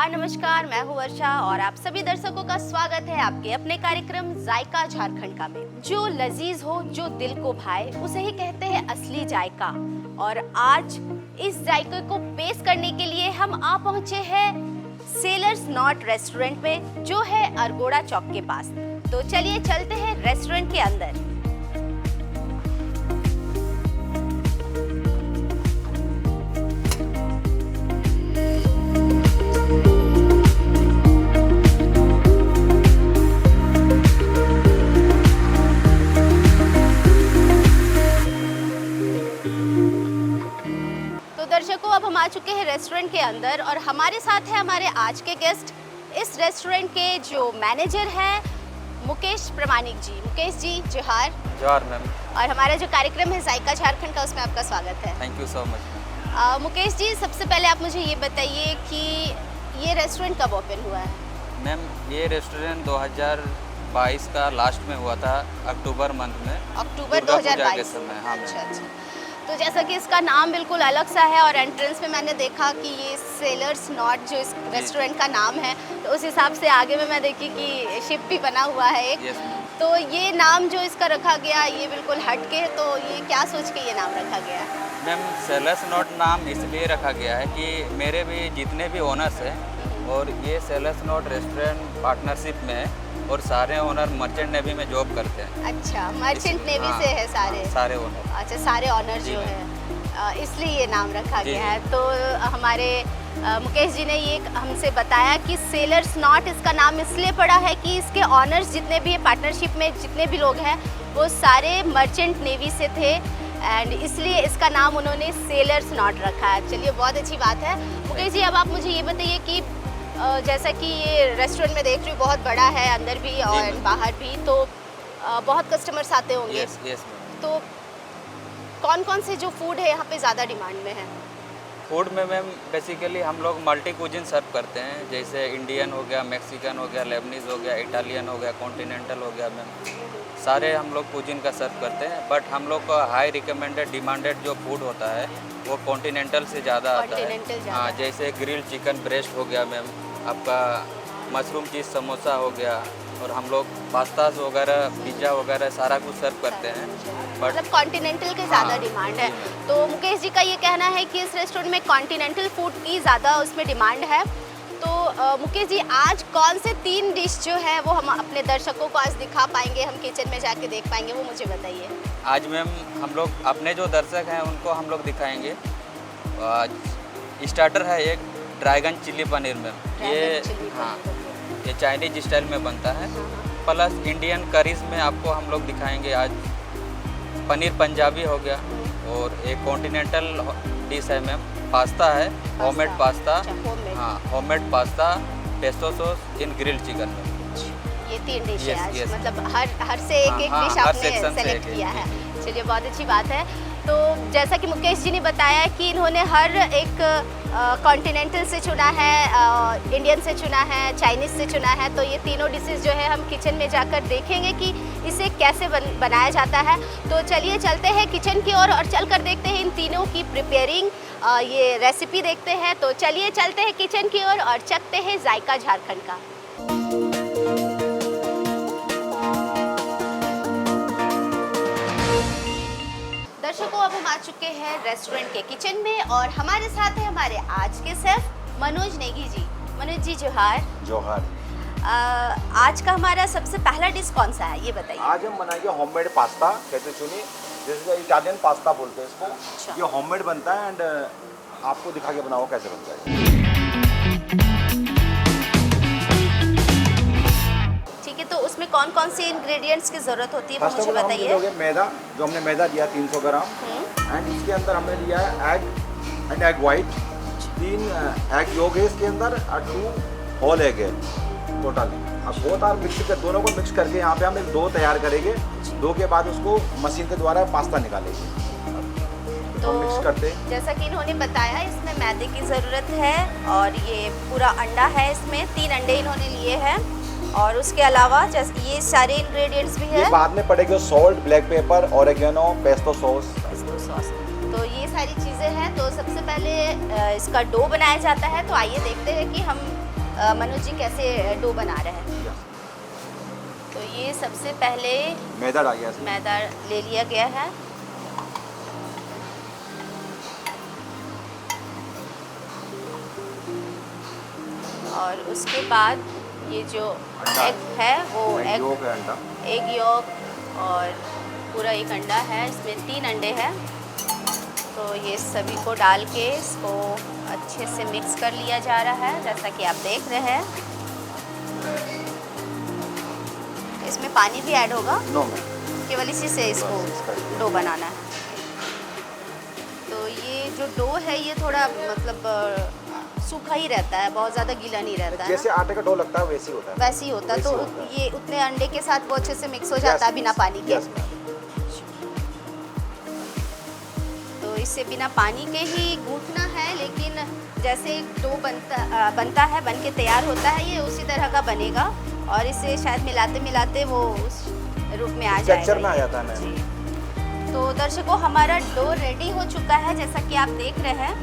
नमस्कार, मैं हूँ वर्षा और आप सभी दर्शकों का स्वागत है आपके अपने कार्यक्रम जायका झारखंड का में। जो लजीज हो, जो दिल को भाए, उसे ही कहते हैं असली जायका। और आज इस जायके को पेश करने के लिए हम आ पहुँचे हैं सेलर्स नॉट रेस्टोरेंट में, जो है अरगोड़ा चौक के पास। तो चलिए चलते हैं रेस्टोरेंट के अंदर। दर्शकों, अब हम आ चुके हैं रेस्टोरेंट के अंदर और हमारे साथ है हमारे आज के गेस्ट, इस रेस्टोरेंट के जो मैनेजर हैं मुकेश प्रमाणिक जी। मुकेश जी, जोहार। जोहार मैम। और हमारा जो कार्यक्रम है जायका झारखंड का, उसमें आपका स्वागत है। Thank you so much. Mukesh ji, सबसे पहले आप मुझे ये बताइए कि ये रेस्टोरेंट कब ओपन हुआ है? मैम, ये रेस्टोरेंट 2022 का लास्ट में हुआ था, अक्टूबर मंथ में। अक्टूबर 2022 में? हाँ। अच्छा। तो जैसा कि इसका नाम बिल्कुल अलग सा है और एंट्रेंस में मैंने देखा कि ये सेलर्स नॉट जो इस रेस्टोरेंट का नाम है, तो उस हिसाब से आगे में मैं देखी कि शिप भी बना हुआ है एक। तो ये नाम जो इसका रखा गया, ये बिल्कुल हटके है, तो ये क्या सोच के ये नाम रखा गया है? मैम, सेलर्स नॉट नाम इसलिए रखा गया है कि मेरे भी जितने भी ओनर्स हैं, और ये सेलर्स नॉट रेस्टोरेंट पार्टनरशिप में है और सारे ओनर मर्चेंट नेवी में जॉब करते हैं। अच्छा, मर्चेंट नेवी से है सारे? सारे ओनर। अच्छा, सारे ओनर जो है, इसलिए ये नाम रखा गया है। तो हमारे मुकेश जी ने ये हमसे बताया कि सेलर्स नॉट इसका नाम इसलिए पड़ा है कि इसके ऑनर्स जितने भी पार्टनरशिप में जितने भी लोग हैं, वो सारे मर्चेंट नेवी से थे एंड इसलिए इसका नाम उन्होंने सेलर्स नॉट रखा है। चलिए, बहुत अच्छी बात है। मुकेश जी, अब आप मुझे ये बताइए कि जैसा कि ये रेस्टोरेंट में देख रही हूँ बहुत बड़ा है, अंदर भी और बाहर भी, तो बहुत कस्टमर्स आते होंगे। यस। तो कौन कौन से जो फूड है यहाँ पे ज़्यादा डिमांड में है? फूड में मैम बेसिकली हम लोग मल्टी कुजिन सर्व करते हैं, जैसे इंडियन हो गया, मैक्सिकन हो गया, लेबनीज़ हो गया, इटालियन हो गया, कॉन्टिनेंटल हो गया। मैम, सारे हम लोग कुजिन का सर्व करते हैं, बट हम लोग का हाई रिकमेंडेड डिमांडेड जो फूड होता है वो कॉन्टिनेंटल से ज़्यादा आता है। हाँ, जैसे ग्रिल चिकन ब्रेस्ट हो गया मैम, आपका मशरूम चीज़ समोसा हो गया, और हम लोग पास्तास वगैरह, पिज़्ज़ा वगैरह सारा कुछ सर्व करते हैं। बट मतलब कॉन्टिनेंटल के ज़्यादा डिमांड है। तो मुकेश जी का ये कहना है कि इस रेस्टोरेंट में कॉन्टिनेंटल फूड की ज़्यादा उसमें डिमांड है। तो मुकेश जी, आज कौन से 3 डिश जो है वो हम अपने दर्शकों को आज दिखा पाएंगे, हम किचन में जाके देख पाएंगे, वो मुझे बताइए। आज मैम हम लोग अपने जो दर्शक हैं उनको हम लोग दिखाएंगे। स्टार्टर है एक ड्रैगन चिल्ली पनीर मैम। ये चाइनीज स्टाइल में बनता है, प्लस इंडियन करीज में आपको हम लोग दिखाएंगे आज पनीर पंजाबी हो गया, और एक कॉन्टिनेंटल डिश है मैम, पास्ता है, होममेड पास्ता। हाँ, होममेड पास्ता, पेस्टो सॉस इन ग्रिल्ड चिकन में। ये 3 डिश है आज। मतलब हर से एक डिश आपने सेलेक्ट किया है। चलिए, बहुत अच्छी बात है। तो जैसा कि मुकेश जी ने बताया कि इन्होंने हर एक कॉन्टिनेंटल से चुना है, इंडियन से चुना है, चाइनीज़ से चुना है। तो ये तीनों डिशेस जो है हम किचन में जाकर देखेंगे कि इसे कैसे बनाया जाता है। तो चलिए चलते हैं किचन की ओर और चल कर देखते हैं इन तीनों की प्रिपेयरिंग, ये रेसिपी देखते हैं। तो चलिए चलते हैं किचन की ओर और चखते हैं जायका झारखंड का। दर्शकों, अब हम आ चुके हैं रेस्टोरेंट के किचन में और हमारे साथ है हमारे आज के शेफ मनोज नेगी जी। मनोज जी, जोहार। जोहार। आज का हमारा सबसे पहला डिश कौन सा है, ये बताइए। आज हम बनाएंगे होममेड पास्ता, कहते सुनिए, जैसे इटालियन पास्ता बोलते हैं इसको। अच्छा। ये होममेड बनता है एंड आपको दिखा के बनाओ कैसे बनता है। ठीक है, तो उसमें कौन कौन से इंग्रेडिएंट्स की ज़रूरत होती है, मुझे बताइए। हम मैदा, जो हमने मैदा लिया 300 ग्राम, एंड इसके अंदर हमने लिया है egg and egg white, 3 egg yolk है इसके अंदर, और 2 होल एग है टोटल। अब दोनों को मिक्स करके यहाँ पे हम एक डो तैयार करेंगे। डो के बाद उसको मशीन के द्वारा पास्ता निकालेंगे। तो मिक्स करते हैं। जैसा कि इन्होंने बताया, इसमें मैदे की ज़रूरत है और ये पूरा अंडा है, इसमें 3 अंडे इन्होंने लिए हैं, और उसके अलावा जैसे ये सारे इंग्रेडिएंट्स भी है। ये बाद में पड़ेगा salt, black pepper, oregano, pesto sauce. तो ये सारी चीज़ें हैं। तो सबसे पहले इसका डो बनाया जाता है। तो आइए देखते हैं कि हम मनोज जी कैसे डो बना रहे हैं। Yes. तो ये सबसे पहले मैदा डाल गया इसमें। मैदा ले लिया गया है। और उसके बाद ये जो अंडा। एग है वो एग योग है अंडा। एग यॉक और पूरा एक अंडा है, इसमें 3 अंडे हैं। तो ये सभी को डाल के इसको अच्छे से मिक्स कर लिया जा रहा है, जैसा कि आप देख रहे हैं। इसमें पानी भी ऐड होगा? नो मैम, केवल इसी से इसको डो बनाना है। तो ये जो डो है ये थोड़ा मतलब सूखा ही रहता है, बहुत ज़्यादा गीला नहीं रहता है। जैसे आटे का डो लगता है वैसे ही होता है। वैसे ही होता है। तो ये उतने अंडे के साथ वो अच्छे से मिक्स हो जाता है बिना पानी के। Yes, ma'am. तो इससे बिना पानी के ही गूंथना है, लेकिन जैसे डो बनता है, बन के तैयार होता है, ये उसी तरह का बनेगा और इसे शायद मिलाते मिलाते वो उस रूप में आ जाएगा। टेक्सचर में आ जाता है मैम। जी। तो दर्शकों हमारा डो रेडी हो चुका है, जैसा कि आप देख रहे हैं।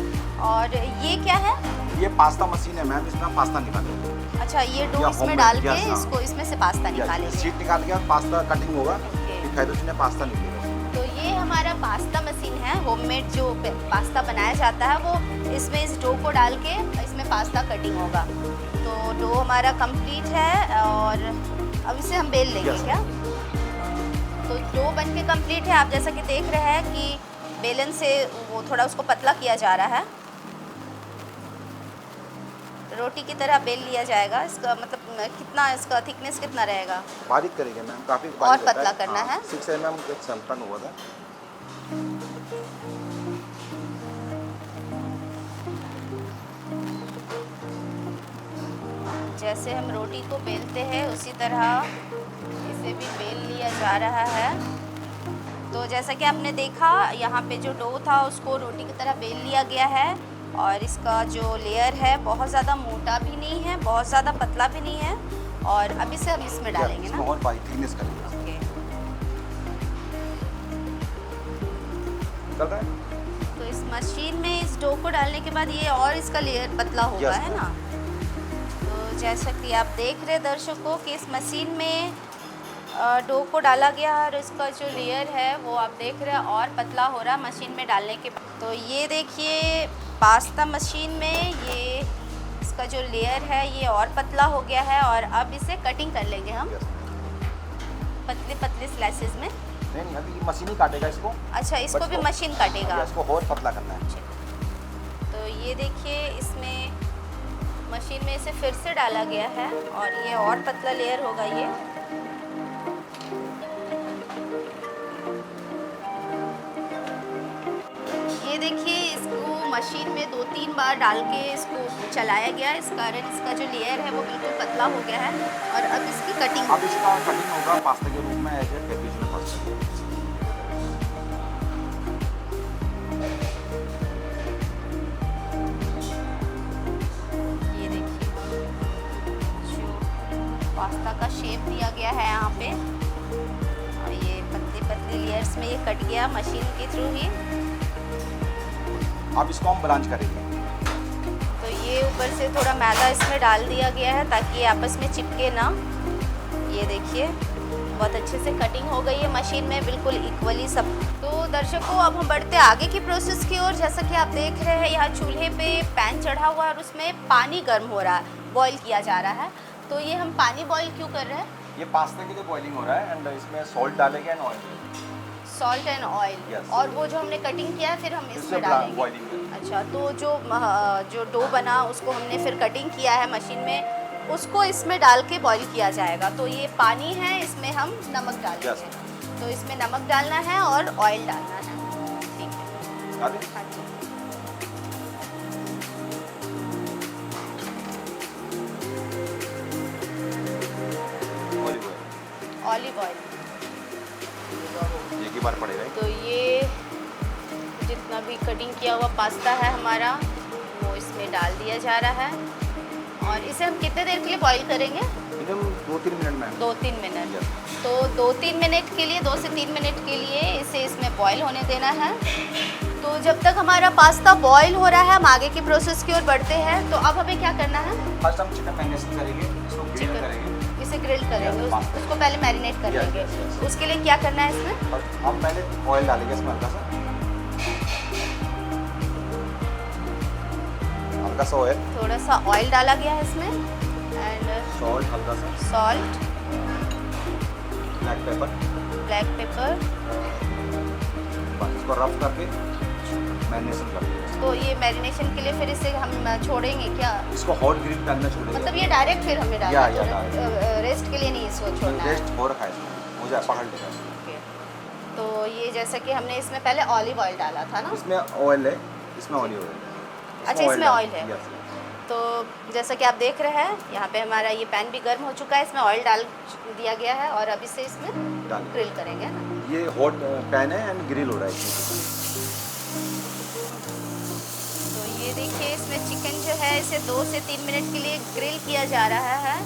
और ये क्या है? ये पास्ता मशीन है मैम, इसमें हम पास्ता निकालेंगे। अच्छा, ये डो या इसमें homemade, डाल के yes, हाँ। इसको इसमें से पास्ता निकालेंगे। शीट निकाल के पास्ता कटिंग होगा, Okay. दिखाई दो उसने पास्ता निकलेगा। तो ये हमारा पास्ता मशीन है, होममेड जो पास्ता बनाया जाता है वो इसमें इस डो को डाल के इसमें पास्ता कटिंग होगा। तो डो हमारा कंप्लीट है और अब इसे हम बेल लेंगे। Yes. क्या? तो डो बन के कंप्लीट है। आप जैसा कि देख रहे हैं कि बेलन से वो थोड़ा उसको पतला किया जा रहा है, रोटी की तरह बेल लिया जाएगा। इसका मतलब कितना, इसका थिकनेस कितना रहेगा? बारीक करेंगे मैम, काफी और बारीक पतला करना है। 6 mm एक सैंपल हुआ था। जैसे हम रोटी को बेलते हैं उसी तरह इसे भी बेल लिया जा रहा है। तो जैसा कि आपने देखा, यहाँ पे जो डो था उसको रोटी की तरह बेल लिया गया है और इसका जो लेयर है बहुत ज़्यादा मोटा भी नहीं है, बहुत ज़्यादा पतला भी नहीं है। और अभी से हम इसमें डालेंगे ना। बहुत बारीक थिकनेस करेंगे। ओके। चल रहा है? तो इस मशीन में इस डो को डालने के बाद ये और इसका लेयर पतला होगा, Yes, है ना। तो जैसा कि आप देख रहे दर्शकों कि इस मशीन में डो को डाला गया और इसका जो लेयर है वो आप देख रहे हैं और पतला हो रहा मशीन में डालने के बाद। तो ये देखिए पास्ता मशीन में ये इसका जो लेयर है ये और पतला हो गया है और अब इसे कटिंग कर लेंगे हम Yes. पतले पतले स्लाइसेस में। नहीं, अभी मशीन ही काटेगा इसको। अच्छा, इसको भी मशीन काटेगा। इसको और पतला करना है। तो ये देखिए इसमें मशीन में इसे फिर से डाला गया है और ये और पतला लेयर होगा ये। ये देखिए इसको मशीन में 2-3 बार डाल के इसको चलाया गया, इस कारण इसका जो लेयर है वो बिल्कुल पतला हो गया है और अब इसकी कटिंग। अब इसका कटिंग होगा पास्ता के रूप में एज ए कैप्यूचिनो पास्ता। ये देखिए जो पास्ता का शेप दिया गया है यहाँ पे और ये पतली पतली लेयर्स में ये कट गया मशीन के थ्रू ही। अब इसको हम ब्रांच करेंगे। तो ये ऊपर से थोड़ा मैदा इसमें डाल दिया गया है ताकि ये आपस में चिपके ना। ये देखिए बहुत अच्छे से कटिंग हो गई है मशीन में, बिल्कुल इक्वली सब। तो दर्शकों अब हम बढ़ते आगे की प्रोसेस की ओर। जैसा कि आप देख रहे हैं यहाँ चूल्हे पे पैन चढ़ा हुआ है और उसमें पानी गर्म हो रहा है, बॉईल किया जा रहा है। तो ये हम पानी बॉईल क्यों कर रहे हैं? ये पास्ता के लिए बॉइलिंग हो रहा है एंड इसमें सॉल्ट डालेंगे and oil. Salt and oil. Yes. और वो जो हमने कटिंग किया है फिर हम इसमें डालेंगे। बॉइलिंग करेंगे। अच्छा, तो जो डो बना उसको हमने फिर कटिंग किया है मशीन में, उसको इसमें डाल के बॉईल किया जाएगा। तो ये पानी है, इसमें हम नमक डालेंगे। Yes. तो इसमें नमक डालना है और ऑयल डालना है। ठीक है। डालें? हाँ जी। ऑलिव ऑयल एक ही बार पड़ेगा। तो ये जितना भी कटिंग किया हुआ पास्ता है हमारा वो इसमें डाल दिया जा रहा है और इसे हम कितने देर के लिए बॉईल करेंगे? एकदम 2-3 मिनट में। 2-3 मिनट। Yes. तो 2-3 मिनट के लिए, 2 से 3 मिनट के लिए इसे इसमें बॉईल होने देना है। तो जब तक हमारा पास्ता बॉईल हो रहा है हम आगे की प्रोसेस की ओर बढ़ते हैं। तो अब हमें क्या करना है? फर्स्ट हम चिकन मैरिनेशन करेंगे, इसको ग्रिल करेंगे। इसे ग्रिल करेंगे, उसको पहले मैरिनेट कर Yes, लेंगे। yes, yes. उसके लिए क्या करना है इसमें? और हम पहले ऑयल डालेंगे इसमें हल्का सा ऑयल, थोड़ा सा ऑयल डाला गया है इसमें एंड सॉल्ट हल्का सा, salt, black pepper, black pepper. बस इसको रफ करके मैरिनेशन कर देंगे। तो ये मैरिनेशन के लिए फिर इसे हम छोड़ेंगे क्या? इसको हॉट ग्रिल पे अंदर छोड़ेंगे। मतलब ये डायरेक्ट फिर हमें डालना या, है? direct. रेस्ट के लिए नहीं इसको छोड़ना है। रेस्ट हो रखा है इसमें, मुझे पकड़ लेगा। ओके। तो ये जैसा कि हमने इसमें पहले ऑलिव ऑयल डाला था ना? इसमें ऑयल है, इसमें ऑलिव ऑयल है। अच्छा, इसमें ऑयल है। Yes. तो जैसा कि आप देख रहे हैं यहाँ पे हमारा ये पैन भी गर्म हो चुका है, इसमें ऑयल डाल दिया गया है और अब इसे इसमें डाल ग्रिल करेंगे ना। ये हॉट पैन है एंड ग्रिल हो रहा है इसमें। तो ये देखिए इसमें चिकन जो है इसे 2 से 3 मिनट के लिए ग्रिल किया जा रहा है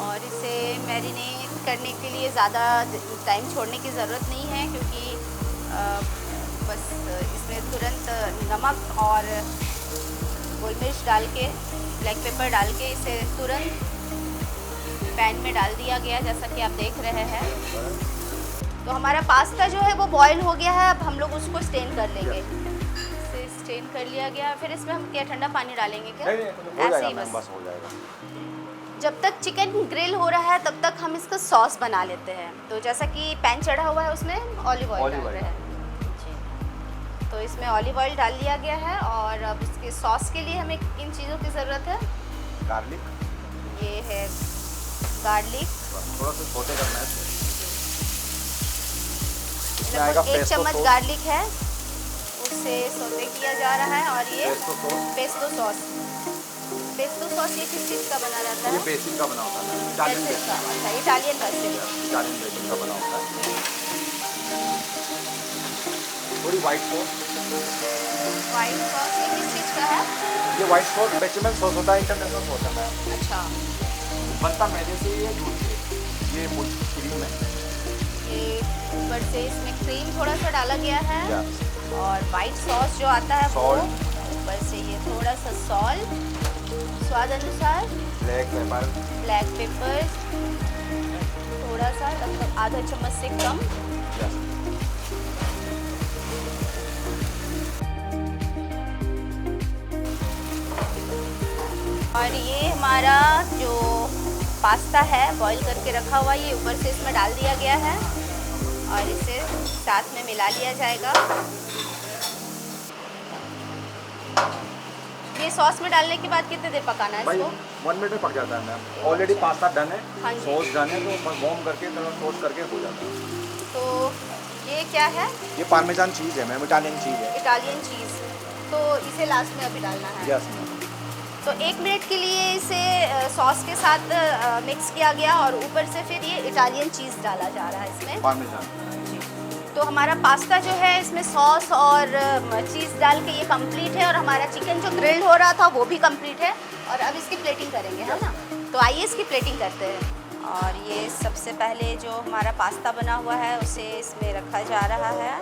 और इसे मैरिनेट करने के लिए ज़्यादा टाइम छोड़ने की ज़रूरत नहीं है, क्योंकि बस इसमें तुरंत नमक और गोल मिर्च डाल के, ब्लैक पेपर डाल के इसे तुरंत पैन में डाल दिया गया, जैसा कि आप देख रहे हैं। तो हमारा पास्ता जो है वो बॉईल हो गया है, अब हम लोग उसको स्टेन कर लेंगे। इसे स्टेन कर लिया गया, फिर इसमें हम क्या ठंडा पानी डालेंगे क्या? नहीं, हो ऐसे जाएगा ही मैम, बस। बस हो जाएगा। जब तक चिकन ग्रिल हो रहा है तब तक हम इसका सॉस बना लेते हैं। तो जैसा कि पैन चढ़ा हुआ है उसमें ऑलिव ऑयल डाल रहे हैं। तो इसमें ऑलिव ऑयल डाल दिया गया है और अब इसके सॉस के लिए हमें किन चीज़ों की ज़रूरत है? गार्लिक ये है गार्लिक, थोड़ा सा छोटे करना है इसमें। इसमें आएगा लगभग 1 पेस्टो चम्मच सॉस, गार्लिक है, उसे सोते किया जा रहा है। और ये pesto sauce, pesto sauce, pesto sauce ये किस चीज़ का बना रहता ये है? बेसिक का बना होता है, इटालियन बेसिक का, बेसिक, अच्छा इटालियन बेसिक। इटालियन बेसिक का बना होता है। थोड़ी वाइट सॉस, वाइट सॉस ये किस चीज़ का है? ये वाइट सॉस बेचमेल सॉस होता है, इंटरनेशनल सॉस है मैम। अच्छा, बनता मैदे से ही है, दूध से। ये क्रीम है। ये ऊपर से इसमें क्रीम थोड़ा सा डाला गया है Yes. और वाइट सॉस जो आता है वो, Salt. ऊपर से ये थोड़ा सा सॉल्ट, स्वाद अनुसार ब्लैक पेपर, ब्लैक पेपर थोड़ा सा, लगभग आधा चम्मच से कम। यस, और ये हमारा जो पास्ता है बॉईल करके रखा हुआ, ये ऊपर से इसमें डाल दिया गया है और इसे साथ में मिला लिया जाएगा। ये सॉस में डालने के बाद कितने देर पकाना है भाई इसको? 1 मिनट में पक जाता है मैम। ऑलरेडी पास्ता डन है, हाँ जी। सॉस डन है, तो बस वार्म करके थोड़ा टोस्ट करके हो जाता है। तो ये क्या है? ये पार्मेजान चीज़ है मैम, इटालियन चीज़ है। इटालियन चीज़। तो इसे लास्ट में अभी डालना है। Yes ma'am. तो 1 मिनट के लिए इसे सॉस के साथ मिक्स किया गया और ऊपर से फिर ये इटालियन चीज़ डाला जा रहा है इसमें। पार्मेजान। तो हमारा पास्ता जो है इसमें सॉस और चीज़ डाल के ये कंप्लीट है और हमारा चिकन जो ग्रिल्ड हो रहा था वो भी कंप्लीट है। और अब इसकी प्लेटिंग करेंगे, है ना? तो आइए इसकी प्लेटिंग करते हैं। और ये सबसे पहले जो हमारा पास्ता बना हुआ है उसे इसमें रखा जा रहा है।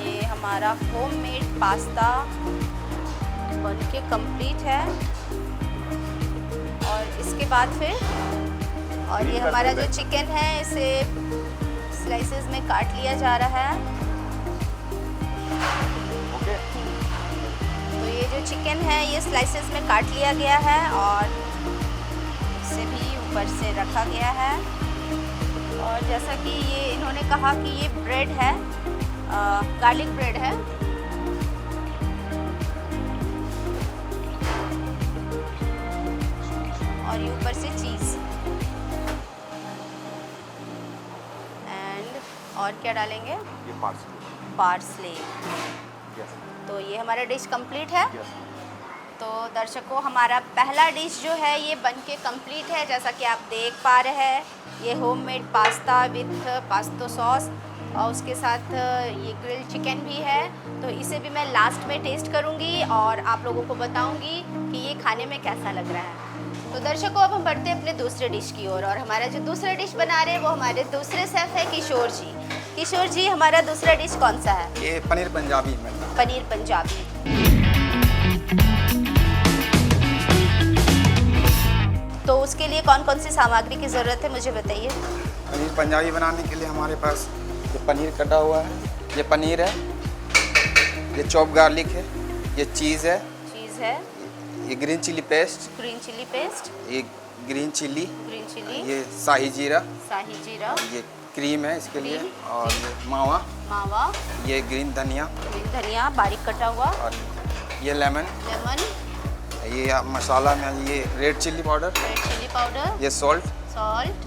ये हमारा होममेड पास्ता बनके कंप्लीट है। और इसके बाद फिर ये हमारा जो चिकन है इसे स्लाइसेस में काट लिया जा रहा है। ओके, तो ये जो चिकन है ये स्लाइसेस में काट लिया गया है और इसे भी ऊपर से रखा गया है। और जैसा कि ये इन्होंने कहा कि ये ब्रेड है, गार्लिक ब्रेड है। और ये ऊपर से चीज़ एंड और क्या डालेंगे? ये पार्सले। यस, तो ये हमारा डिश कंप्लीट है। यस। तो दर्शकों हमारा पहला डिश जो है ये बनके कंप्लीट है। जैसा कि आप देख पा रहे हैं ये homemade pasta with Pasto sauce और उसके साथ ये ग्रिल्ड चिकन भी है। तो इसे भी मैं लास्ट में टेस्ट करूँगी और आप लोगों को बताऊँगी कि ये खाने में कैसा लग रहा है। तो दर्शकों, अब हम बढ़ते हैं अपने दूसरे डिश की ओर और हमारा जो दूसरा डिश बना रहे हैं वो हमारे दूसरे शेफ है किशोर जी। किशोर जी, हमारा दूसरा डिश कौन सा है? ये पनीर पंजाबी में। पनीर पंजाबी। तो उसके लिए कौन कौन सी सामग्री की ज़रूरत है मुझे बताइए। पनीर पंजाबी बनाने के लिए हमारे पास ये पनीर कटा हुआ है, ये पनीर है, ये चॉप गार्लिक है, ये चीज़ है, ये ग्रीन चिली पेस्ट, ये ग्रीन चिली, ये शाही जीरा, ये क्रीम है इसके लिए, और ये मावा, ये ग्रीन धनिया बारीक कटा हुआ, और ये लेमन, ये मसाला में ये रेड चिली पाउडर, ये सॉल्ट,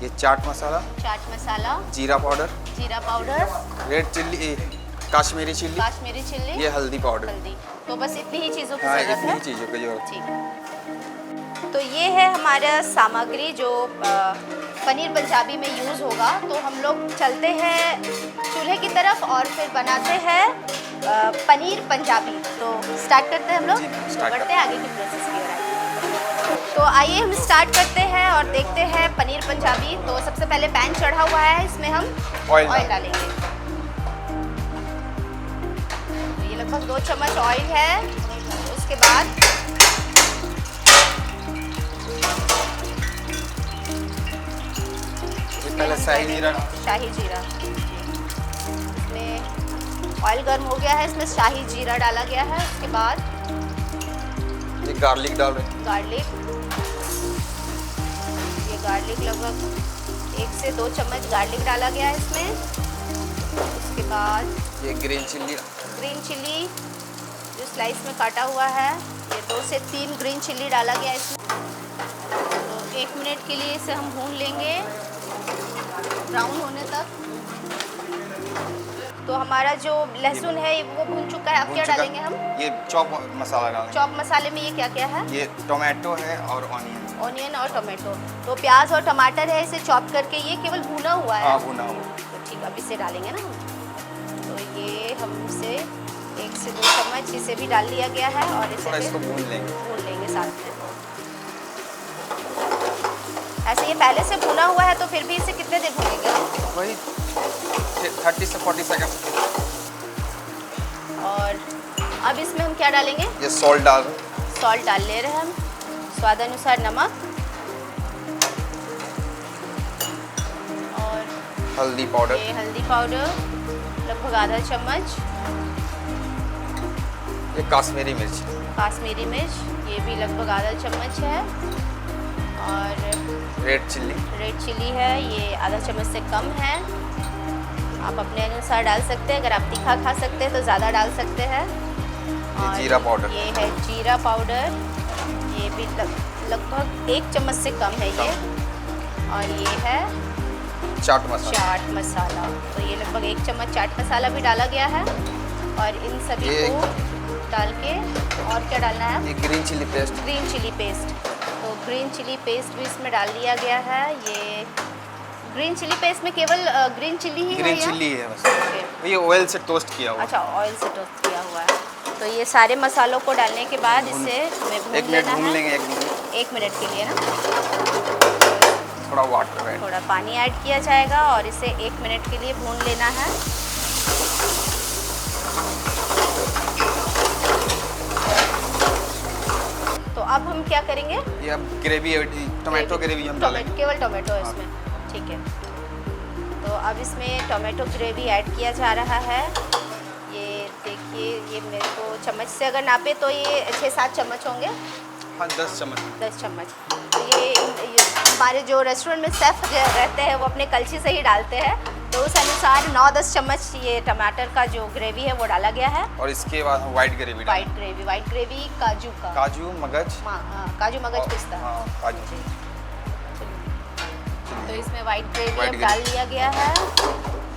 ये चाट मसाला, जीरा powder, red chilli, Kashmiri chilli, ये हल्दी पाउडर। तो बस इतनी ही चीज़ों की हाँ, ज़रूरत इतनी है। ही चीज़ों की जरूरत है। ठीक। तो ये है हमारा सामग्री जो पनीर पंजाबी में यूज़ होगा। तो हम लोग चलते हैं चूल्हे की तरफ और फिर बनाते हैं पनीर पंजाबी। तो स्टार्ट करते हैं हम लोग, बढ़ते हैं आगे की प्रोसेस की ओर। तो आइए हम स्टार्ट करते हैं और देखते हैं पनीर पंजाबी। तो सबसे पहले पैन चढ़ा हुआ है, इसमें हम ऑयल डालेंगे। तो ये लगभग 2 चम्मच ऑयल है। उसके बाद पहले शाही जीरा। इसमें ऑयल गर्म हो गया है, इसमें शाही जीरा डाला गया है। उसके बाद ये गार्लिक डाल रहे हैं। ये गार्लिक लगभग 1 से 2 चम्मच गार्लिक डाला गया है इसमें। उसके बाद ये ग्रीन चिल्ली जो स्लाइस में काटा हुआ है, ये 2 से 3 ग्रीन चिल्ली डाला गया है इसमें। तो 1 मिनट के लिए इसे हम भून लेंगे ब्राउन होने तक। तो हमारा जो लहसुन है वो भून चुका है। अब क्या डालेंगे हम? ये चॉप मसाला डालेंगे। चॉप मसाले में ये क्या क्या है? ये टोमेटो है और ऑनियन और टोमेटो। तो प्याज और टमाटर है, इसे चॉप करके ये केवल भुना हुआ है। हाँ, भुना हुआ। तो ठीक, अब इसे डालेंगे ना हम। तो ये हम इसे 1 से 2 चम्मच इसे भी डाल लिया गया है और इसे इसको भून लेंगे साथ में। ऐसे ये पहले से भुना हुआ है, तो फिर भी इसे कितने देर भूनेंगे? वही 30 से 40 सेकंड। और अब इसमें हम क्या डालेंगे? ये सॉल्ट डाल ले रहे हैं हम, स्वाद अनुसार नमक और हल्दी पाउडर, ये हल्दी पाउडर लगभग आधा चम्मच। ये कश्मीरी मिर्च, ये भी लगभग आधा चम्मच है। और रेड चिल्ली है, ये आधा चम्मच से कम है। आप अपने अनुसार डाल सकते हैं। अगर आप तीखा खा सकते हैं तो ज़्यादा डाल सकते हैं। और जीरा पाउडर, ये है जीरा पाउडर, ये भी लगभग 1 चम्मच से कम है ये। और ये है चाट मसाला। तो ये लगभग 1 चम्मच चाट मसाला भी डाला गया है। और इन सभी को डाल के और क्या डालना है? ये ग्रीन चिली पेस्ट। तो ग्रीन चिली पेस्ट भी इसमें डाल दिया गया है। ये ग्रीन चिली पेस्ट में केवल ग्रीन चिली ही है बस। ये ऑयल से टोस्ट किया हुआ। अच्छा, ऑयल से टोस्ट किया हुआ है। तो ये सारे मसालों को डालने के बाद इसे हमें भून लेना है। 1 मिनट के लिए ना। थोड़ा पानी ऐड किया जाएगा और इसे 1 मिनट के लिए भून लेना है। तो अब हम क्या करेंगे? ये अब ग्रेवी, टोमेटो ग्रेवी हम डालेंगे। केवल टोमेटो इसमें, ठीक है। तो अब इसमें टोमेटो ग्रेवी ऐड किया जा रहा है। ये देखिए, ये मेरे को चम्मच से अगर नापे तो ये 6-7 चम्मच होंगे। हाँ, 10 चम्मच। तो ये हमारे जो रेस्टोरेंट में शेफ रहते हैं वो अपने कलछी से ही डालते हैं। तो उस अनुसार 9-10 चम्मच ये टमाटर का जो ग्रेवी है वो डाला गया है। और इसके बाद हम वाइट ग्रेवी काजू मगज पिस्ता। हाँ, काजू। तो इसमें वाइट ग्रेवी डाल दिया गया है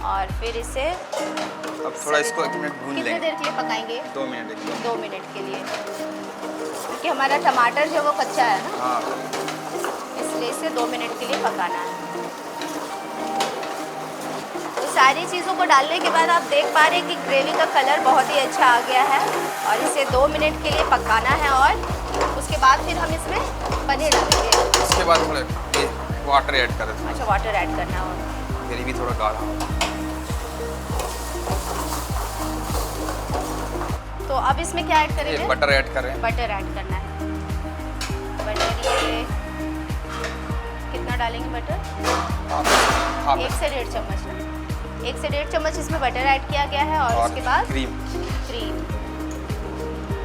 और फिर इसे अब थोड़ा इसको 1 मिनट भून लेंगे। कितनी देर के लिए पकाएंगे? 2 मिनट। 2 मिनट के लिए, क्योंकि हमारा टमाटर जो वो कच्चा है ना। हाँ, इसलिए इसे 2 मिनट के लिए पकाना है। तो सारी चीज़ों को डालने के बाद आप देख पा रहे हैं कि ग्रेवी का कलर बहुत ही अच्छा आ गया है और इसे 2 मिनट के लिए पकाना है और उसके बाद फिर हम इसमें पनीर डालेंगे। उसके बाद थोड़े ये वाटर ऐड कर देते अच्छा, वाटर ऐड करना होगा। हैं, ग्रेवी थोड़ा गाढ़ा हो। तो अब इसमें क्या ऐड करेंगे? ये बटर ऐड कर रहे हैं। बटर ऐड करना है। बटर ये कितना डालेंगे बटर? हाफ 1 से 1.5 चम्मच ना? 1 से 1.5 चम्मच इसमें बटर ऐड किया गया है और उसके बाद क्रीम।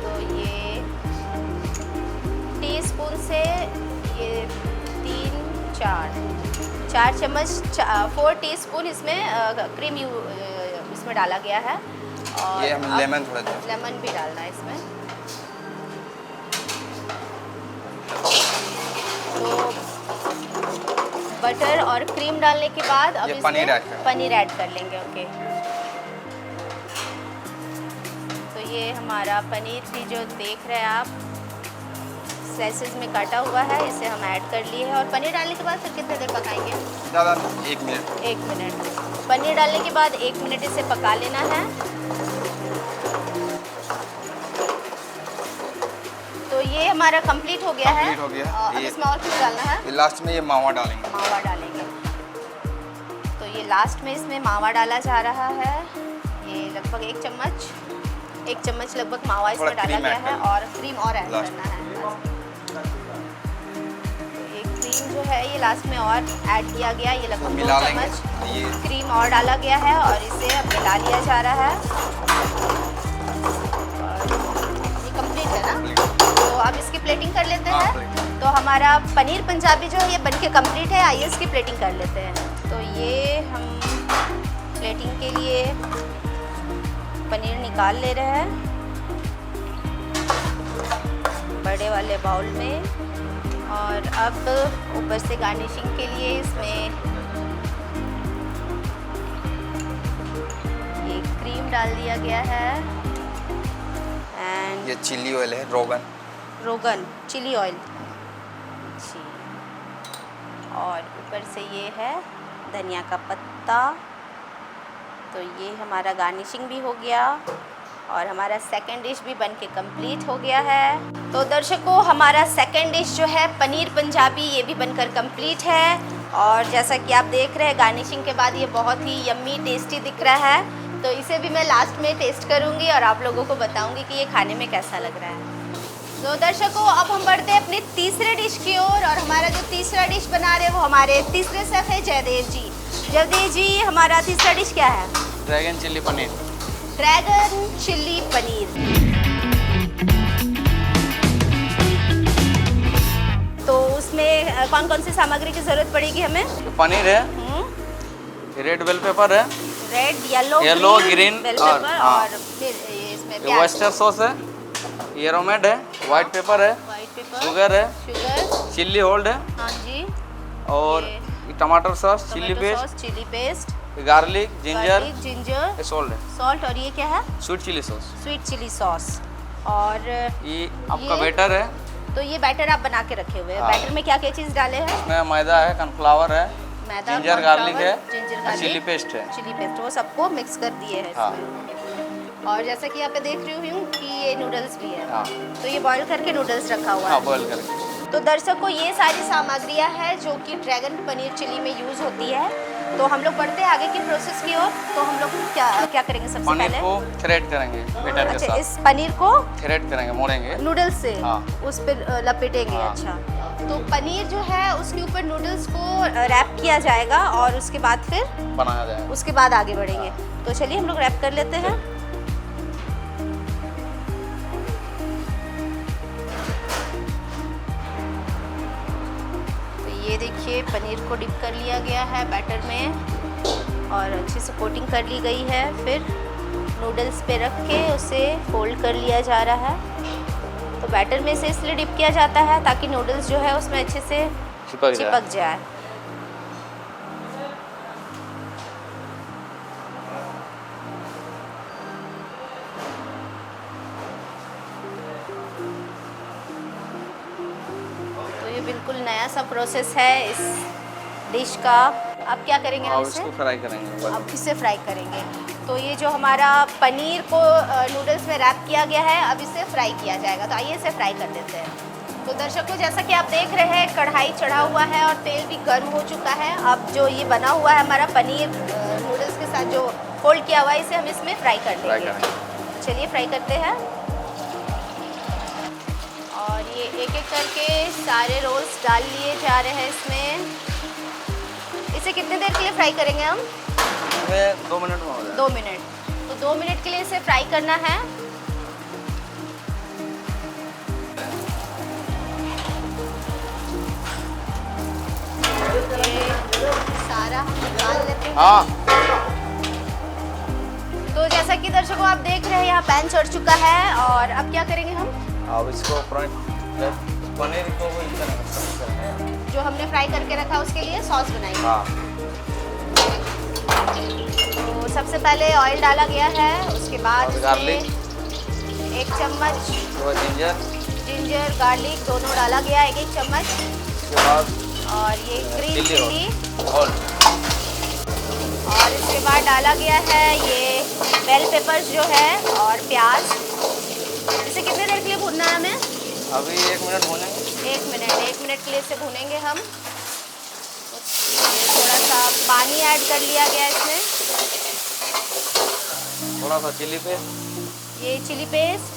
तो ये टीस्पून से ये 4 चम्मच 4 टीस्पून इसमें क्रीम इसमें डाला गया है। और ये हम लेमन थोड़ा दें। लेमन भी डालना है इसमें। तो बटर और क्रीम डालने के बाद अब ये इसमें पनीर ऐड कर लेंगे। ओके, तो ये हमारा पनीर भी जो देख रहे हैं आप स्लाइसेस में काटा हुआ है, इसे हम ऐड कर लिए हैं। और पनीर डालने के बाद फिर कितने देर पकाएंगे? ज़्यादा 1 मिनट। 1 मिनट। पनीर डालने के बाद 1 मिनट इसे पका लेना है। तो ये हमारा कंप्लीट हो गया है। कंप्लीट हो गया। अब इसमें और कुछ डालना है? ये लास्ट में ये मावा डालेंगे। मावा डालेंगे। तो ये लास्ट में इसमें मावा डाला जा रहा है। ये लगभग 1 चम्मच लगभग मावा इसमें डाला गया है और क्रीम और ऐड करना है। ये क्रीम जो है ये लास्ट में और ऐड किया गया। ये लगभग 2 चम्मच ये क्रीम और डाला गया है और इसे अब मिला लिया जा रहा है। और ये कंप्लीट है ना? तो अब इसकी प्लेटिंग कर लेते हैं। तो हमारा पनीर पंजाबी जो है ये बनके कंप्लीट है। आइए इसकी प्लेटिंग कर लेते हैं। तो ये हम प्लेटिंग के लिए पनीर निकाल ले रहे हैं बड़े वाले बाउल में। और अब ऊपर से गार्निशिंग के लिए इसमें ये क्रीम डाल दिया गया है एंड ये चिली ऑयल है, रोगन चिली ऑयल जी। और ऊपर से ये है धनिया का पत्ता। तो ये हमारा गार्निशिंग भी हो गया और हमारा सेकंड डिश भी बनके कंप्लीट हो गया है। तो दर्शकों, हमारा सेकंड डिश जो है पनीर पंजाबी ये भी बनकर कंप्लीट है। और जैसा कि आप देख रहे हैं गार्निशिंग के बाद ये बहुत ही यम्मी टेस्टी दिख रहा है। तो इसे भी मैं लास्ट में टेस्ट करूँगी और आप लोगों को बताऊँगी कि ये खाने में कैसा लग रहा है। तो दर्शकों, अब हम बढ़ते हैं अपने तीसरे डिश की ओर। और हमारा जो तीसरा डिश बना रहे हैं वो हमारे तीसरे शेफ है जयदेव जी। जयदेव जी, हमारा तीसरा डिश क्या है? Dragon chilli paneer. Dragon chilli paneer. तो उसमें कौन कौन सी सामग्री की जरूरत पड़ेगी हमें? पनीर है, रेड बेल पेपर है, red yellow green bell pepper और फिर ये इसमें ये ऑयस्टर सॉस है, ये रोमेड है, व्हाइट पेपर है, व्हाइट पेपर, शुगर है, शुगर, चिल्ली होल्ड है, हाँ जी, और टमाटर sauce, chilli chilli paste, garlic, ginger, salt. और ये क्या है? Sweet chilli sauce. Sweet chilli sauce. और ये आपका बैटर है। तो ये बैटर आप बना के रखे हुए हैं। हाँ। बैटर में क्या क्या चीज़ डाले हैं? इसमें मैदा है, कॉर्नफ्लावर है, मैदा, जिंजर गार्लिक है, जिंजर चिली पेस्ट है। चिली पेस्ट, वो सबको मिक्स कर दिए हैं हाँ। इसमें। और जैसा कि यहाँ पे देख रही हूँ कि ये नूडल्स भी है। हाँ। तो ये बॉईल करके नूडल्स रखा हुआ हाँ, है। बॉईल करके। तो दर्शकों, ये सारी सामग्रियाँ हैं जो कि ड्रैगन पनीर चिली में यूज़ होती है। तो हम लोग बढ़ते हैं आगे की प्रोसेस की ओर। तो हम लोग क्या करेंगे सबसे पनीर पहले? को थ्रेड करेंगे बैटर के अच्छा, साथ। इस पनीर को थ्रेड करेंगे, मोड़ेंगे नूडल्स से हाँ। उस पर लपेटेंगे। हाँ। अच्छा, तो पनीर जो है उसके ऊपर नूडल्स को रैप किया जाएगा और उसके बाद फिर बनाया जाएगा। उसके बाद आगे बढ़ेंगे। तो चलिए हम लोग रैप कर लेते हैं। तो ये देखिए, पनीर को डिप कर लिया गया है बैटर में और अच्छे से कोटिंग कर ली गई है। फिर नूडल्स पे रख के उसे फोल्ड कर लिया जा रहा है। तो बैटर में से इसलिए डिप किया जाता है ताकि नूडल्स जो है उसमें अच्छे से चिपक जाए। तो ये बिल्कुल नया सा प्रोसेस है इस डिश का। अब क्या करेंगे हम अब इसे? इसको फ्राई करेंगे। अब इसे फ्राई करेंगे। तो ये जो हमारा पनीर को नूडल्स में रैप किया गया है, अब इसे फ्राई किया जाएगा। तो आइए इसे फ्राई कर देते हैं। तो दर्शकों, जैसा कि आप देख रहे हैं, कढ़ाई चढ़ा हुआ है और तेल भी गर्म हो चुका है। अब जो ये बना हुआ है हमारा पनीर नूडल्स के साथ जो फोल्ड किया हुआ है, इसे हम इसमें फ्राई कर देंगे। चलिए फ्राई करते हैं। और ये एक एक करके सारे रोल्स डाल लिए जा रहे हैं इसमें। इसे कितने देर के लिए फ्राई करेंगे हम? 2 मिनट में हो जाएगा। 2 मिनट। तो 2 मिनट के लिए इसे फ्राई करना है। ये सारा हम निकाल लेते हैं। हाँ। तो जैसा कि दर्शकों आप देख रहे हैं, यहाँ पैन चढ़ चुका है और अब क्या करेंगे हम? अब इसको पनीर को इस तरह जो हमने फ्राई करके रखा है उसके लिए सॉस बनाएंगे। हाँ। तो सबसे पहले ऑयल डाला गया है, उसके बाद और इसमें गार्लिक, 1 चम्मच तो जिंजर गार्लिक दोनों डाला गया, 1-1 चम्मच। उसके बाद और ये ग्रीन चिली, और इसके बाद डाला गया है ये बेल पेपर्स जो है और प्याज। इसे कितने देर के लिए भूनना है हमें? अभी 1 मिनट भूनेंगे। 1 मिनट के लिए इसे भूनेंगे हम। थोड़ा सा पानी ऐड कर लिया गया इसमें। थोड़ा सा चिली पेस्ट, ये चिली पेस्ट,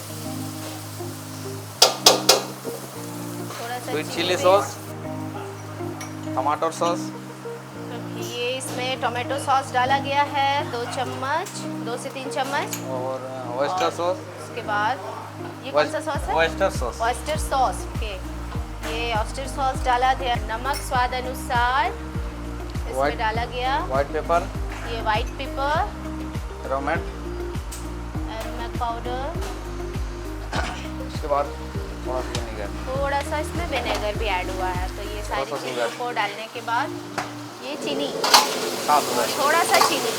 थोड़ा सा स्वीट चिली सॉस, टमाटर सॉस, ये इसमें टोमेटो सॉस डाला गया है 2 चम्मच, 2 से 3 चम्मच। और ऑयस्टर सॉस। उसके बाद ये कौन सा सॉस है? Oyster sauce. Oyster sauce, okay. ये ऑयस्टर सॉस डाला गया। नमक स्वाद अनुसार इसमें White- डाला गया। व्हाइट पेपर, ये वाइट पेपर, रोमेट, नमक पाउडर, उसके बाद थोड़ा सा विनेगर। थोड़ा सा इसमें विनेगर भी ऐड हुआ है। तो ये सारी थोड़ा सा चीज़ों शुगर। को डालने के बाद ये चीनी हाँ, और थोड़ा सा चीनी,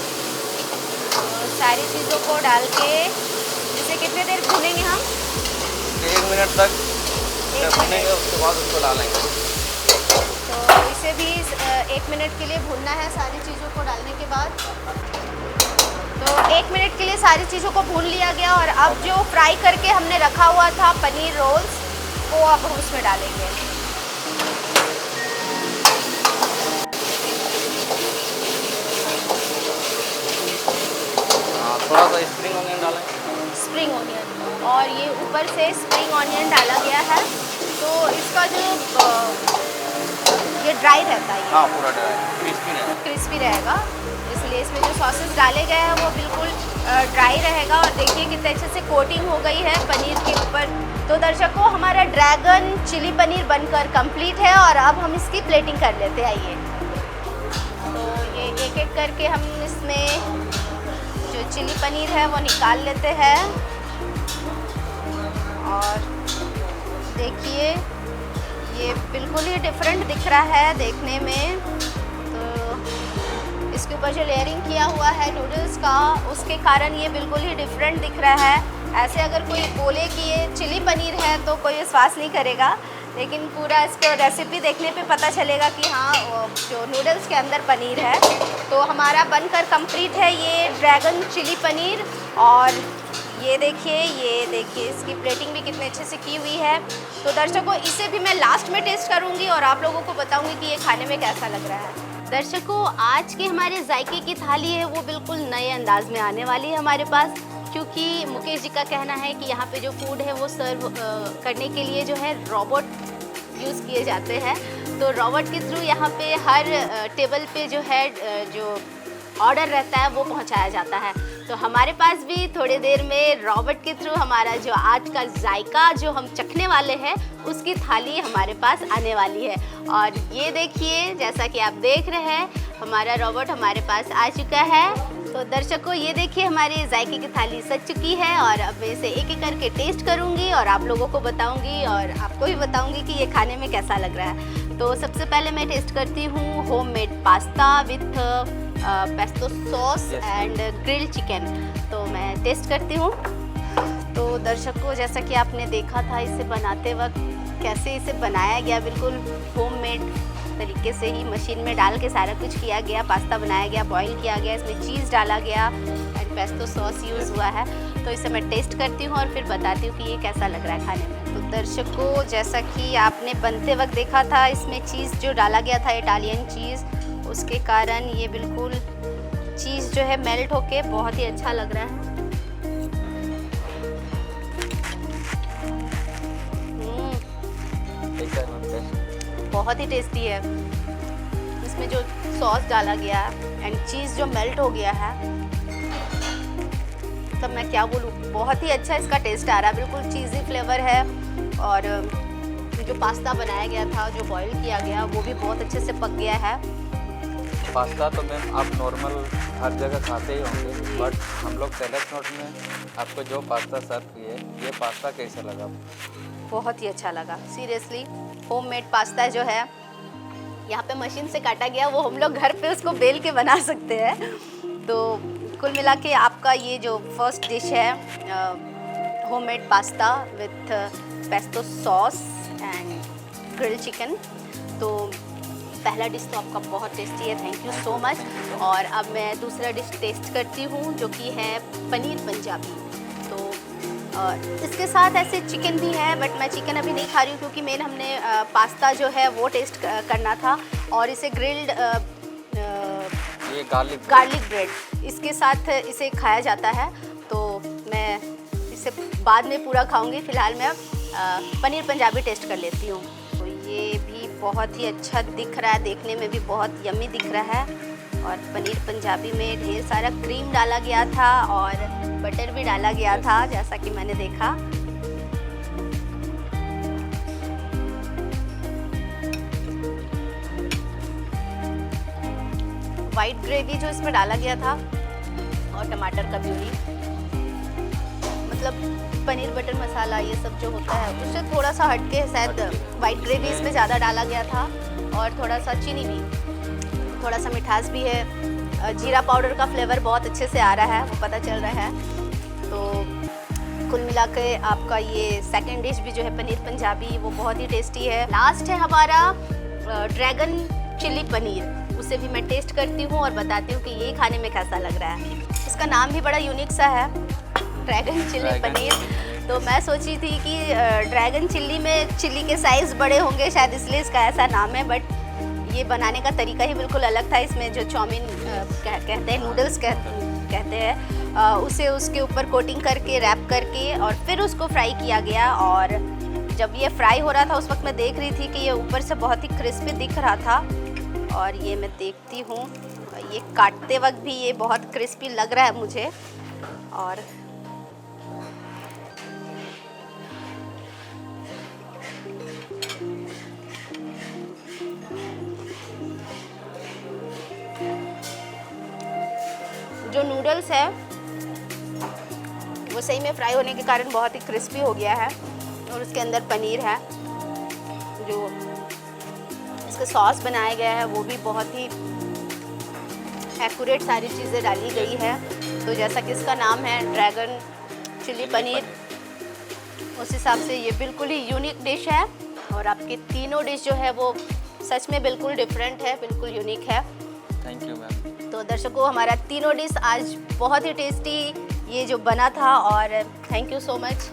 और सारी चीज़ों को डाल के इसे कितने देर भूनेंगे हम? 1 मिनट तक 1 भूनेंगे, मिनट। उसके बाद उसको डालेंगे। तो इसे भी 1 मिनट के लिए भूनना है सारी चीज़ों को डालने के बाद। तो 1 मिनट के लिए सारी चीज़ों को भून लिया गया और अब जो फ्राई करके हमने रखा हुआ था पनीर रोल्स, वो अब हम उसमें डालेंगे। हाँ, थोड़ा सा स्प्रिंग ऑनियन डालेंगे। स्प्रिंग ऑनियन, और ये ऊपर से स्प्रिंग ऑनियन डाला गया है। तो इसका जो ये ड्राई रहता है, हाँ, पूरा ड्राई क्रिस्पी रहेगा। क्रिस्पी रहेगा, इसलिए इसमें जो सॉसेस डाले गए हैं वो बिल्कुल ड्राई रहेगा। और देखिए कितने अच्छे से कोटिंग हो गई है पनीर के ऊपर। तो दर्शकों, हमारा ड्रैगन चिली पनीर बनकर कंप्लीट है और अब हम इसकी प्लेटिंग कर लेते हैं। आइए, तो ये एक एक करके हम इसमें जो चिली पनीर है वो निकाल लेते हैं। और देखिए ये बिल्कुल ही डिफरेंट दिख रहा है देखने में। तो इसके ऊपर जो लेयरिंग किया हुआ है नूडल्स का, उसके कारण ये बिल्कुल ही डिफरेंट दिख रहा है। ऐसे अगर कोई बोले कि ये चिली पनीर है तो कोई विश्वास नहीं करेगा, लेकिन पूरा इसको रेसिपी देखने पे पता चलेगा कि हाँ, जो नूडल्स के अंदर पनीर है। तो हमारा बनकर कंप्लीट है ये ड्रैगन चिली पनीर। और ये देखिए इसकी प्लेटिंग भी कितने अच्छे से की हुई है। तो दर्शकों, इसे भी मैं लास्ट में टेस्ट करूँगी और आप लोगों को बताऊँगी कि ये खाने में कैसा लग रहा है। दर्शकों, आज के हमारे जायके की थाली है वो बिल्कुल नए अंदाज में आने वाली है हमारे पास, क्योंकि मुकेश जी का कहना है कि यहाँ पे जो फूड है वो सर्व करने के लिए जो है रोबोट यूज़ किए जाते हैं। तो रोबोट के थ्रू यहाँ पे हर टेबल पे जो है जो ऑर्डर रहता है वो पहुँचाया जाता है। तो हमारे पास भी थोड़ी देर में रोबोट के थ्रू हमारा जो आज का जायका जो हम चखने वाले हैं उसकी थाली हमारे पास आने वाली है। और ये देखिए, जैसा कि आप देख रहे हैं, हमारा रोबोट हमारे पास आ चुका है। तो दर्शकों, ये देखिए हमारी जायके की थाली सज चुकी है और अब मैं इसे एक एक करके टेस्ट करूँगी और आप लोगों को बताऊँगी और आपको भी बताऊँगी कि ये खाने में कैसा लग रहा है। तो सबसे पहले मैं टेस्ट करती हूँ homemade pasta with pesto sauce and grilled chicken. तो मैं टेस्ट करती हूँ। तो दर्शकों, जैसा कि आपने देखा था इसे बनाते वक्त कैसे इसे बनाया गया, बिल्कुल होममेड तरीके से ही मशीन में डाल के सारा कुछ किया गया, पास्ता बनाया गया, बॉईल किया गया, इसमें चीज़ डाला गया एंड पेस्टो सॉस यूज़ हुआ है। तो इसे मैं टेस्ट करती हूँ और फिर बताती हूँ कि ये कैसा लग रहा है खाने में। तो दर्शकों, जैसा कि आपने बनते वक्त देखा था, इसमें चीज़ जो डाला गया था इटालियन चीज़, उसके कारण ये बिल्कुल चीज़ जो है मेल्ट होके बहुत ही अच्छा लग रहा है। बहुत ही टेस्टी है। इसमें जो सॉस डाला गया एंड चीज़ जो मेल्ट हो गया है, तब मैं क्या बोलूँ, बहुत ही अच्छा इसका टेस्ट आ रहा है। बिल्कुल चीज़ी फ्लेवर है और जो पास्ता बनाया गया था, जो बॉईल किया गया, वो भी बहुत अच्छे से पक गया है। पास्ता तो मैम आप नॉर्मल हर जगह खाते ही होंगे, बट हम लोग सेलेक्ट नोट में आपको जो पास्ता सर्व किए, ये पास्ता कैसा लगा? बहुत ही अच्छा लगा सीरियसली। होममेड पास्ता जो है यहाँ पे मशीन से काटा गया, वो हम लोग घर पे उसको बेल के बना सकते हैं। तो कुल मिला के आपका ये जो फर्स्ट डिश है, homemade pasta with pesto sauce and grilled chicken, तो पहला डिश तो आपका बहुत टेस्टी है, थैंक यू सो मच। और अब मैं दूसरा डिश टेस्ट करती हूँ जो कि है पनीर पंजाबी। तो इसके साथ ऐसे चिकन भी है, बट मैं चिकन अभी नहीं खा रही हूँ क्योंकि मेन हमने पास्ता जो है वो टेस्ट करना था। और इसे ग्रिल्ड ये गार्लिक ब्रेड इसके साथ इसे खाया जाता है, तो मैं इसे बाद में पूरा खाऊंगी। फ़िलहाल मैं पनीर पंजाबी टेस्ट कर लेती हूँ। तो ये भी बहुत ही अच्छा दिख रहा है, देखने में भी बहुत यम्मी दिख रहा है। और पनीर पंजाबी में ढेर सारा क्रीम डाला गया था और बटर भी डाला गया था, जैसा कि मैंने देखा। वाइट ग्रेवी जो इसमें डाला गया था और टमाटर का प्यूरी, मतलब पनीर बटर मसाला ये सब जो होता है उससे थोड़ा सा हटके शायद वाइट ग्रेवी इसमें ज़्यादा डाला गया था। और थोड़ा सा चीनी भी, थोड़ा सा मिठास भी है, जीरा पाउडर का फ्लेवर बहुत अच्छे से आ रहा है, वो पता चल रहा है। तो कुल मिला के आपका ये सेकंड डिश भी जो है पनीर पंजाबी, वो बहुत ही टेस्टी है। लास्ट है हमारा ड्रैगन चिली पनीर, उसे भी मैं टेस्ट करती हूँ और बताती हूँ कि ये खाने में कैसा लग रहा है। इसका नाम भी बड़ा यूनिक सा है, ड्रैगन चिली पनीर। तो मैं सोची थी कि ड्रैगन चिल्ली में चिल्ली के साइज़ बड़े होंगे शायद, इसलिए इसका ऐसा नाम है, बट ये बनाने का तरीका ही बिल्कुल अलग था। इसमें जो चाउमीन कहते हैं, नूडल्स कहते हैं, उसे उसके ऊपर कोटिंग करके रैप करके और फिर उसको फ्राई किया गया। और जब ये फ्राई हो रहा था उस वक्त मैं देख रही थी कि ये ऊपर से बहुत ही क्रिस्पी दिख रहा था। और ये मैं देखती हूँ, ये काटते वक्त भी ये बहुत क्रिस्पी लग रहा है मुझे। और जो नूडल्स है वो सही में फ्राई होने के कारण बहुत ही क्रिस्पी हो गया है। और उसके अंदर पनीर है, जो इसका सॉस बनाया गया है वो भी बहुत ही एक्यूरेट सारी चीज़ें डाली गई है। तो जैसा कि इसका नाम है ड्रैगन चिली पनीर, उस हिसाब से ये बिल्कुल ही यूनिक डिश है। और आपके तीनों डिश जो है वो सच में बिल्कुल डिफरेंट है, बिल्कुल यूनिक है। Thank you ma'am. तो दर्शकों, हमारा तीनों डिश आज बहुत ही टेस्टी ये जो बना था, और थैंक यू सो मच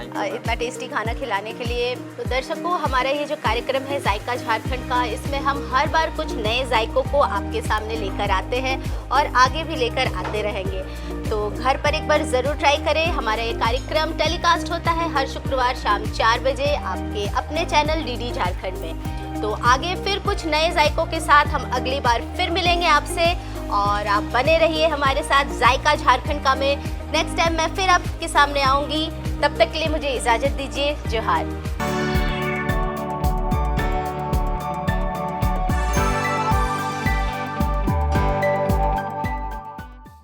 इतना टेस्टी खाना खिलाने के लिए। तो दर्शकों, हमारा ये जो कार्यक्रम है जायका झारखंड का, इसमें हम हर बार कुछ नए जायकों को आपके सामने लेकर आते हैं और आगे भी लेकर आते रहेंगे। तो घर पर एक बार ज़रूर ट्राई करें। हमारा ये कार्यक्रम टेलीकास्ट होता है हर शुक्रवार शाम 4 बजे आपके अपने चैनल डीडी झारखंड में। तो आगे फिर कुछ नए जायकों के साथ हम अगली बार फिर मिलेंगे आपसे, और आप बने रहिए हमारे साथ जायका झारखंड का में। नेक्स्ट टाइम मैं फिर आपके सामने आऊँगी, तब तक के लिए मुझे इजाज़त दीजिए। जोहार।